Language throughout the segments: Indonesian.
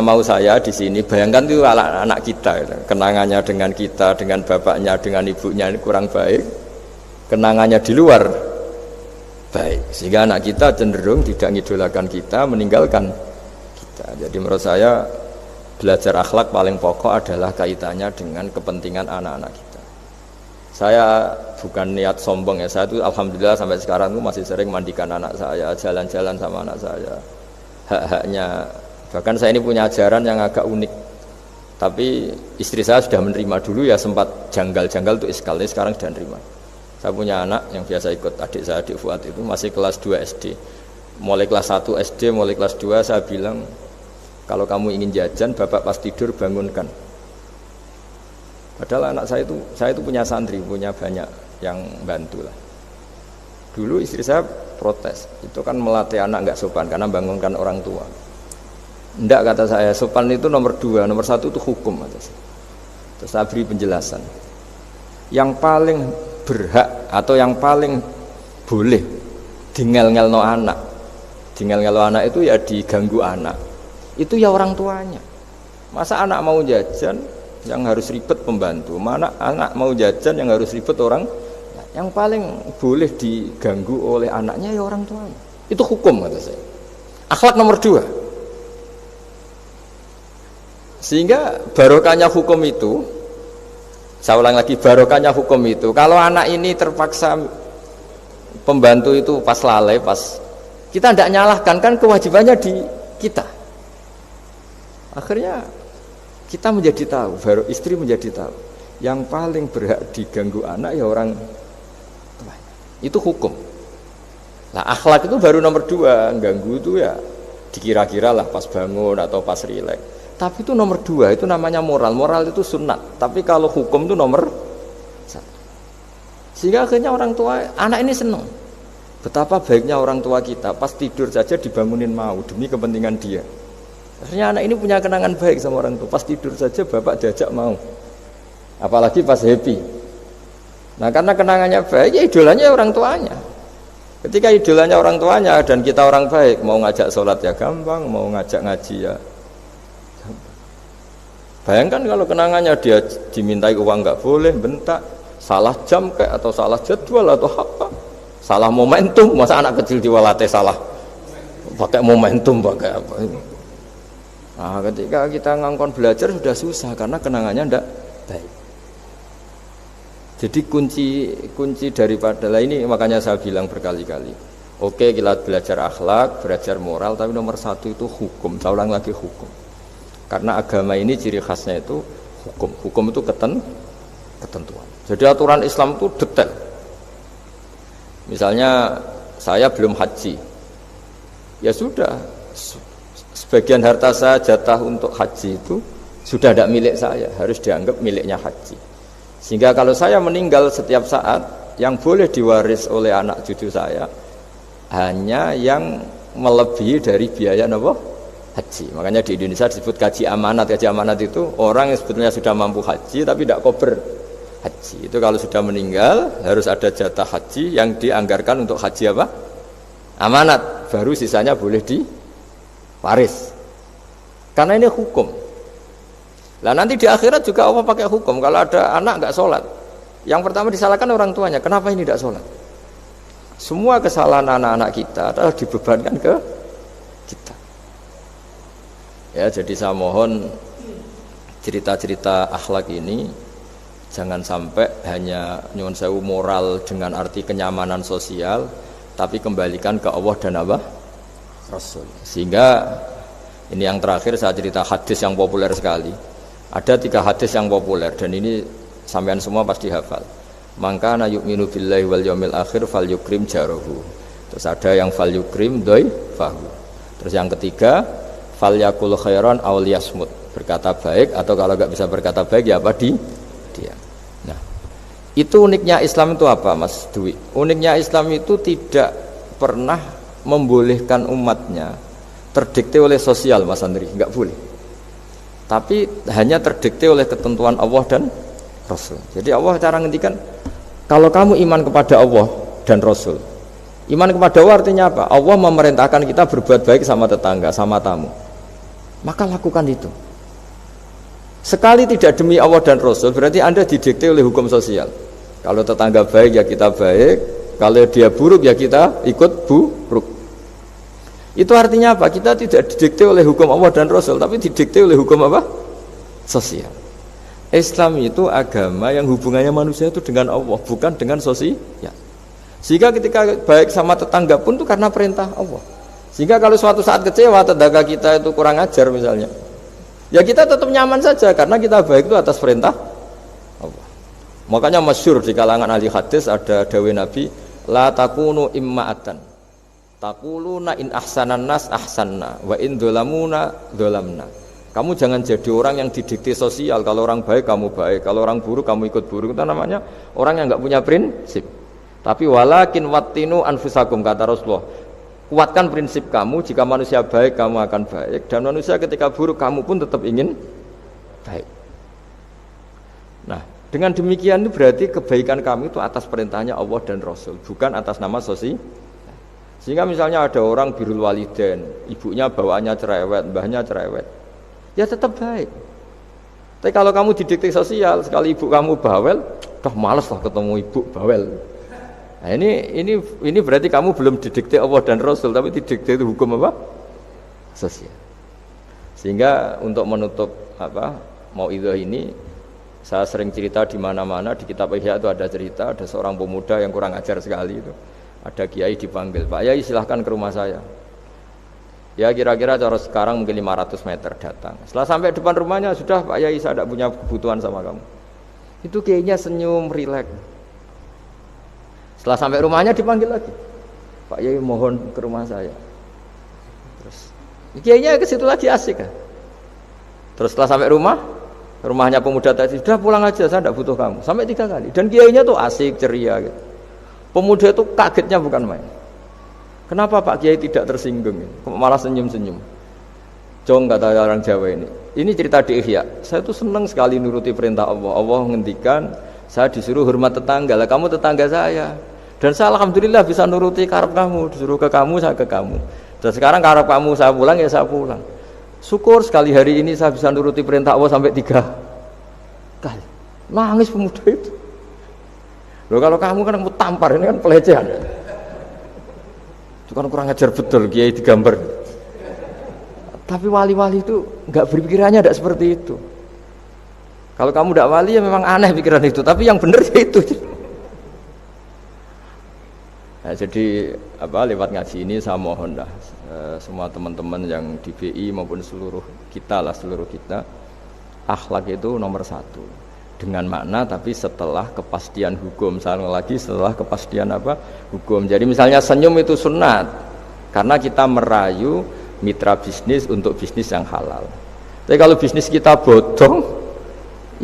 Nah mau saya di sini bayangkan itu anak kita, gitu. Kenangannya dengan kita, dengan bapaknya, dengan ibunya ini kurang baik, kenangannya di luar baik, sehingga anak kita cenderung tidak ngidolakan kita, meninggalkan kita. Jadi menurut saya belajar akhlak paling pokok adalah kaitannya dengan kepentingan anak-anak kita. Saya bukan niat sombong ya, saya itu alhamdulillah sampai sekarang itu masih sering mandikan anak saya, jalan-jalan sama anak saya, hak-haknya. Bahkan saya ini punya ajaran yang agak unik, tapi istri saya sudah menerima. Dulu ya sempat janggal-janggal untuk iskal, ini sekarang sudah menerima. Saya punya anak yang biasa ikut adik saya, adik Fuad itu masih kelas 2 SD. Mulai kelas 1 SD, mulai kelas 2 saya bilang, kalau kamu ingin jajan, bapak pas tidur bangunkan. Padahal anak saya itu punya santri, punya banyak yang bantu lah. Dulu istri saya protes, itu kan melatih anak nggak sopan karena bangunkan orang tua. Enggak, kata saya, sopan itu nomor 2, nomor 1 itu hukum. Terus saya beri penjelasan. Yang paling berhak atau yang paling boleh dingel-ngelno anak itu ya diganggu anak. Itu ya orang tuanya. Masa anak mau jajan yang harus ribet pembantu, mana anak mau jajan yang harus ribet orang. Yang paling boleh diganggu oleh anaknya ya orang tuanya. Itu hukum, kata saya. Akhlak nomor 2. Sehingga barokahnya hukum itu, saya ulang lagi, barokahnya hukum itu, kalau anak ini terpaksa pembantu itu pas lalai, pas kita tidak nyalahkan, kan kewajibannya di kita. Akhirnya kita menjadi tahu, baru istri menjadi tahu, yang paling berhak diganggu anak ya orang tua. Itu hukum. Nah akhlak itu baru nomor 2, ganggu itu ya dikira-kira lah pas bangun atau pas rileks. Tapi itu nomor 2, itu namanya moral. Moral itu sunat. Tapi kalau hukum itu nomor 1. Sehingga akhirnya orang tua, anak ini senang. Betapa baiknya orang tua kita, pas tidur saja dibangunin mau demi kepentingan dia. Akhirnya anak ini punya kenangan baik sama orang tua. Pas tidur saja bapak diajak mau. Apalagi pas happy. Nah karena kenangannya baik, ya idolanya orang tuanya. Ketika idolanya orang tuanya dan kita orang baik, mau ngajak sholat ya gampang, mau ngajak ngaji ya gampang. Bayangkan kalau kenangannya dia dimintai uang nggak boleh, bentak, salah jam kayak atau salah jadwal atau apa, salah momentum. Masa anak kecil diwalate salah pakai momentum, pakai apa ini. Nah, ketika kita ngangkon belajar sudah susah karena kenangannya tidak baik. Jadi kunci daripada ini, makanya saya bilang berkali-kali. Oke, kita belajar akhlak, belajar moral, tapi nomor 1 itu hukum. Saya ulang lagi, hukum. Karena agama ini ciri khasnya itu hukum. Hukum itu ketentuan. Jadi aturan Islam itu detail. Misalnya saya belum haji, ya sudah. Sebagian harta saya jatah untuk haji itu sudah tidak milik saya, harus dianggap miliknya haji. Sehingga kalau saya meninggal setiap saat, yang boleh diwaris oleh anak cucu saya hanya yang melebihi dari biaya haji. Makanya di Indonesia disebut gaji amanat. Gaji amanat itu orang yang sebetulnya sudah mampu haji tapi tidak kober haji. Itu kalau sudah meninggal harus ada jatah haji yang dianggarkan untuk haji apa? Amanat. Baru sisanya boleh waris. Karena ini hukum. Lah nanti di akhirat juga Allah pakai hukum. Kalau ada anak enggak sholat, yang pertama disalahkan orang tuanya. Kenapa ini tidak sholat? Semua kesalahan anak-anak kita adalah dibebankan ke kita. Ya, jadi saya mohon cerita-cerita akhlak ini jangan sampai hanya nyuwun sewu moral dengan arti kenyamanan sosial, tapi kembalikan ke Allah dan apa? Rasul. Sehingga ini yang terakhir saya cerita hadis yang populer sekali. Ada 3 hadis yang populer dan ini sampean semua pasti hafal. Maka na yu'minu billahi wal yaumil akhir falyukrim jarahu. Terus ada yang falyukrim dhaifahu. Terus yang ketiga falyakul khairan aw liyasmut. Berkata baik atau kalau enggak bisa berkata baik ya apa dia. Nah, itu uniknya Islam itu apa, Mas Dwi? Uniknya Islam itu tidak pernah membolehkan umatnya terdikte oleh sosial, Mas Andri, enggak boleh. Tapi hanya terdikte oleh ketentuan Allah dan Rasul. Jadi Allah cara ngendikan, kalau kamu iman kepada Allah dan Rasul. Iman kepada Allah artinya apa? Allah memerintahkan kita berbuat baik sama tetangga, sama tamu. maka lakukan itu. Sekali tidak demi Allah dan Rasul, berarti Anda didikte oleh hukum sosial. Kalau tetangga baik ya kita baik, kalau dia buruk ya kita ikut buruk. Itu artinya apa? Kita tidak didikte oleh hukum Allah dan Rasul, tapi didikte oleh hukum apa? Sosial. Islam itu agama yang hubungannya manusia itu dengan Allah, bukan dengan sosial. Sehingga ketika baik sama tetangga pun itu karena perintah Allah. Sehingga kalau suatu saat kecewa tetangga kita itu kurang ajar misalnya, ya kita tetap nyaman saja karena kita baik itu atas perintah Allah. Makanya masyhur di kalangan ahli hadis ada dawuh Nabi, la takunu imma'atan taquluna in ahsanan nas ahsanna wa in dzalamuna dzalamna. Kamu jangan jadi orang yang didikte sosial, kalau orang baik kamu baik, kalau orang buruk kamu ikut buruk. Itu namanya orang yang enggak punya prinsip. Tapi walakin wattinu anfusakum, kata Rasulullah, kuatkan prinsip kamu, jika manusia baik kamu akan baik, dan manusia ketika buruk kamu pun tetap ingin baik. Nah, dengan demikian itu berarti kebaikan kami itu atas perintahnya Allah dan Rasul, bukan atas nama sosial. Sehingga misalnya ada orang birrul walidain, ibunya bawaannya cerewet, mbahnya cerewet, ya tetap baik. Tapi kalau kamu didikte sosial, sekali ibu kamu bawel, dah males lah ketemu ibu bawel. Nah, ini berarti kamu belum didikte Allah dan Rasul, tapi didikte itu hukum apa? Sosial. Sehingga untuk menutup mauidhah ini, saya sering cerita di mana-mana, di kitab Ihya itu ada cerita, ada seorang pemuda yang kurang ajar sekali itu. Ada kiai dipanggil, Pak Yai silahkan ke rumah saya. Ya kira-kira cara sekarang mungkin 500 meter datang. Setelah sampai depan rumahnya, sudah Pak Yai saya tidak punya kebutuhan sama kamu. Itu kiainya senyum, rileks. Setelah sampai rumahnya dipanggil lagi, Pak Yai mohon ke rumah saya. Terus kiainya ke situ lagi asik kan. Terus setelah sampai rumahnya pemuda tadi, sudah pulang aja saya tidak butuh kamu. Sampai 3 kali. Dan kiainya tuh asik, ceria gitu. Pemuda itu kagetnya bukan main. Kenapa Pak Kiai tidak tersinggung? Malah senyum-senyum. Jong kata orang Jawa ini. Ini cerita di Ihya. Saya tuh senang sekali nuruti perintah Allah. Allah menghentikan saya disuruh hormat tetangga. Lah kamu tetangga saya. Dan saya alhamdulillah bisa nuruti karep kamu. Disuruh ke kamu, saya ke kamu. Dan sekarang karep kamu saya pulang, ya saya pulang. Syukur sekali hari ini saya bisa nuruti perintah Allah sampai 3 kali. Nangis pemuda itu. Loh kalau kamu kan mau tampar, ini kan pelecehan. Itu kan kurang ajar betul kiai digambar. Tapi wali-wali itu enggak berpikirannya tidak seperti itu. Kalau kamu tidak wali ya memang aneh pikiran itu, tapi yang benar ya itu. Nah, jadi lewat ngaji ini saya mohon dah semua teman-teman yang di BI maupun seluruh kita, akhlak itu nomor 1. Dengan makna tapi setelah kepastian hukum. Setelah kepastian hukum. Jadi misalnya senyum itu sunat karena kita merayu mitra bisnis untuk bisnis yang halal. Tapi kalau bisnis kita bodong,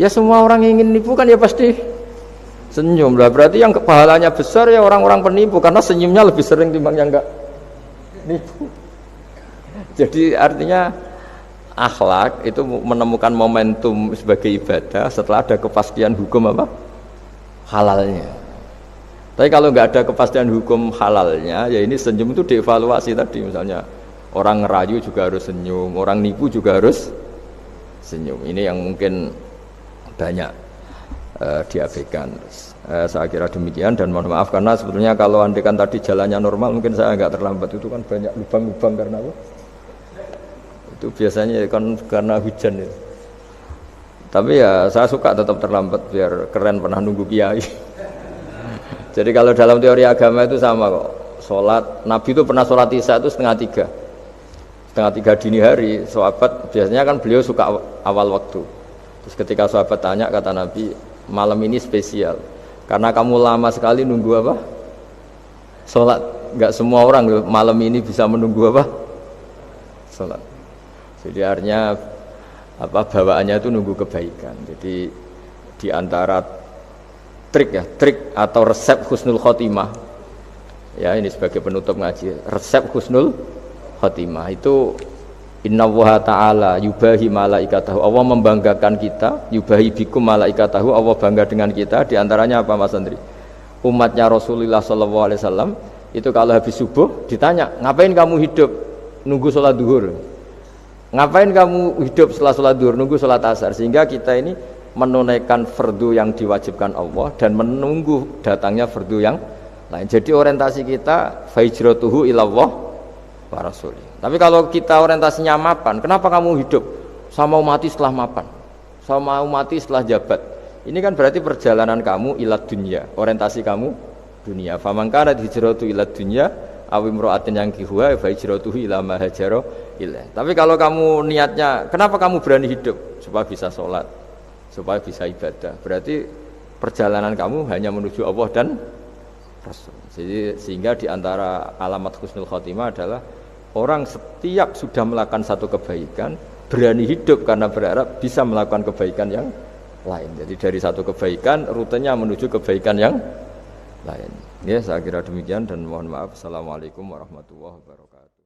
ya semua orang yang ingin nipu kan ya pasti senyum lah. Berarti yang pahalanya besar ya orang-orang penipu, karena senyumnya lebih sering timbang yang enggak nipu. Jadi artinya akhlak itu menemukan momentum sebagai ibadah setelah ada kepastian hukum halalnya. Tapi kalau nggak ada kepastian hukum halalnya, ya ini senyum itu dievaluasi tadi. Misalnya orang ngerayu juga harus senyum, orang nipu juga harus senyum. Ini yang mungkin banyak diabaikan. Saya kira demikian dan mohon maaf karena sebetulnya kalau andekan tadi jalannya normal mungkin saya agak terlambat. Itu kan banyak lubang-lubang karena itu biasanya kan karena hujan ya. Tapi ya saya suka tetap terlambat biar keren pernah nunggu kiai. Jadi kalau dalam teori agama itu sama kok. Sholat Nabi itu pernah sholat isya itu setengah 3 dini hari. Sahabat biasanya kan beliau suka awal waktu. Terus ketika sahabat tanya, kata Nabi, malam ini spesial karena kamu lama sekali nunggu sholat. Enggak semua orang malam ini bisa menunggu sholat. Jadi artinya bawaannya itu nunggu kebaikan. Jadi di antara trik atau resep husnul khotimah, ya ini sebagai penutup ngaji, resep husnul khotimah itu innallaha ta'ala yubahi malaikatahu, Allah membanggakan kita, yubahi bikum malaikatahu, Allah bangga dengan kita. Di antaranya apa Mas Andri? Umatnya Rasulullah SAW itu kalau habis subuh ditanya, ngapain kamu hidup? Nunggu sholat duhur. Ngapain kamu hidup setelah sholat duhur, nunggu sholat asar? Sehingga kita ini menunaikan fardu yang diwajibkan Allah dan menunggu datangnya fardu yang lain. Jadi orientasi kita fahijratuhu ilallah wa rasuli. Tapi kalau kita orientasinya mapan, kenapa kamu hidup? Saya mau mati setelah mapan, saya mau mati setelah jabat. Ini kan berarti perjalanan kamu ilad dunya, orientasi kamu dunia. Faman kana hijratu ilad dunya aw imra'atin yang kihuwa fa hijratuhu ila ma hajara ilaih. Tapi kalau kamu niatnya, kenapa kamu berani hidup? Supaya bisa sholat, supaya bisa ibadah. Berarti perjalanan kamu hanya menuju Allah dan Rasul. Jadi sehingga di antara alamat husnul khotimah adalah orang setiap sudah melakukan satu kebaikan berani hidup karena berharap bisa melakukan kebaikan yang lain. Jadi dari satu kebaikan rutenya menuju kebaikan yang lain. Ya, saya kira demikian dan mohon maaf. Assalamualaikum warahmatullahi wabarakatuh.